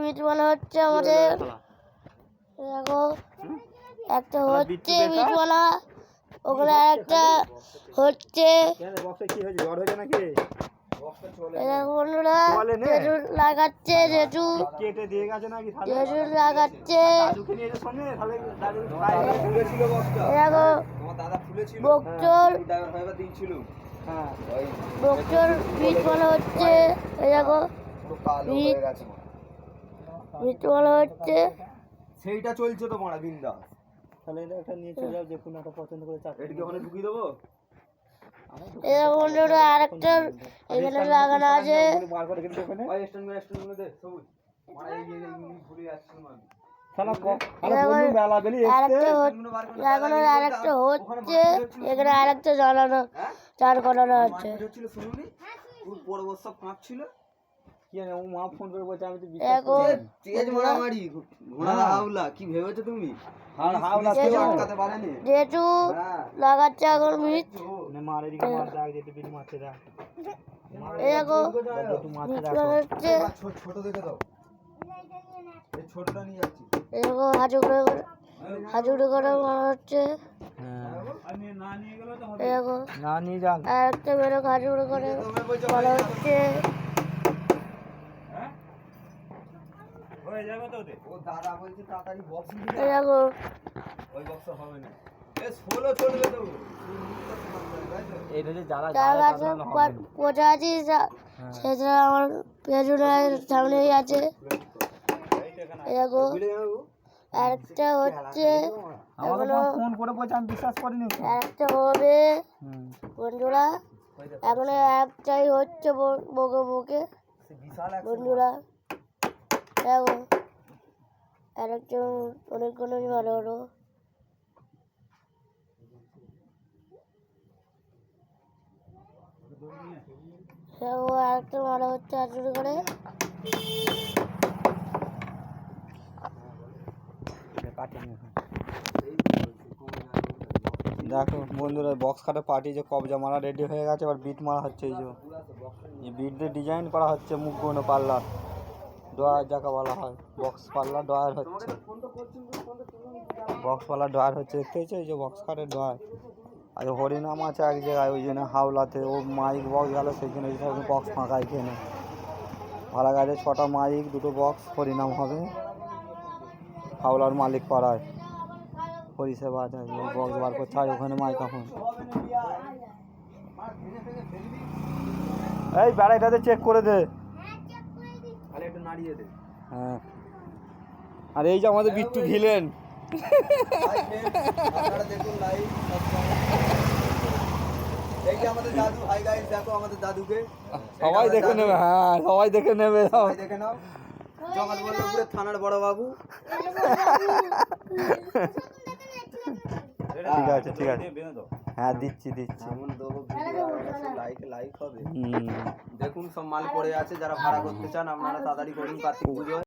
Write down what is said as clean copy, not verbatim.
Bit বানা হচ্ছে আমাদের। দেখো একটা হচ্ছে বিট বানা, ওখানে একটা হচ্ছে। বন্ধুরা জেঠু লাগাচ্ছে, জেঠু লাগাচ্ছে। দেখো বকচোর বিট বানা হচ্ছে। দেখো বিট বানা হচ্ছে, সেইটা চলছে তো মারা বিন্দাস। তাহলে এটা একটা নিয়ে চলে যাও, যে কোনো একটা পছন্দ করে চাকরি ওখানে ঢুকিয়ে দেবো। বন্ধুরা আরেকটা এখানে লাগানো আছে। আরেকটা হচ্ছে এখানে, আরেকটা জ্বালানো চার করানো আছে। কি ভেবেছো তুমি? জেঠু লাগাচ্ছে এখন বিট। হাজুড়ি করে মারা হচ্ছে। আরেকটা বেরো হাজুড়ি করে মারা হচ্ছে। পোজা আছে সেটা আমার পেছনের সামনেই আছে। দেখো আরেকটা হচ্ছে, আরেকটা হবে বন্ধুরা। এখন একটাই হচ্ছে বকে বকে বন্ধুরা। দেখো আরেকটা অনেকগুলোই ভালো হলো। আরেকটা মারা হচ্ছে আচুরি করে। দেখো বন্ধুরা, বক্স কাটা পার্টি যে কবজা মারা রেডি হয়ে গেছে, এবার বিট মারা হচ্ছে। এই যে বিট দিয়ে ডিজাইন করা হচ্ছে মুখগুলো, পার্লার ডয়ার যাকে বলা হয়। বক্স পার্লার ডয়ার হচ্ছে, বক্স পার্লার ডয়ার হচ্ছে। দেখতে পেয়েছো? এই যে বক্স কাটের ডয়ার। আর হরিনাম আছে এক জায়গায়, ওই জন্য হাওলাতে ও মাইক বক্স গেল, সেই জন্য বক্স ফাঁকায় কেনে ভাড়া গাড়ি 6টা মাইক 2টো বক্স হরিনাম হবে। হাওলার মালিক পাড়ায় পরিষেবা আছে, বক্স বার করতে হয় ওখানে মাইক্রোফোন। এই ব্যাটারিটাতে চেক করে দে, একটু নাড়িয়ে দে। হ্যাঁ, আর এই যে আমাদের বিট্টু ভিলেন। এই যে আমাদের দাদু, হাই গাইস, দেখো আমাদের দাদুকে সবাই দেখে নেবে। হ্যাঁ, সবাই দেখে নেবে, সবাই দেখে নাও। জগৎবল্লভপুরের থানার বড় বাবু। ঠিক আছে, ঠিক আছে, হ্যাঁ দিচ্ছি। লাইক হবে। দেখুন সব মাল পড়ে আছে, যারা ভাড়া করতে চান আপনারা তাড়াতাড়ি করুন। কার্তিক পুজো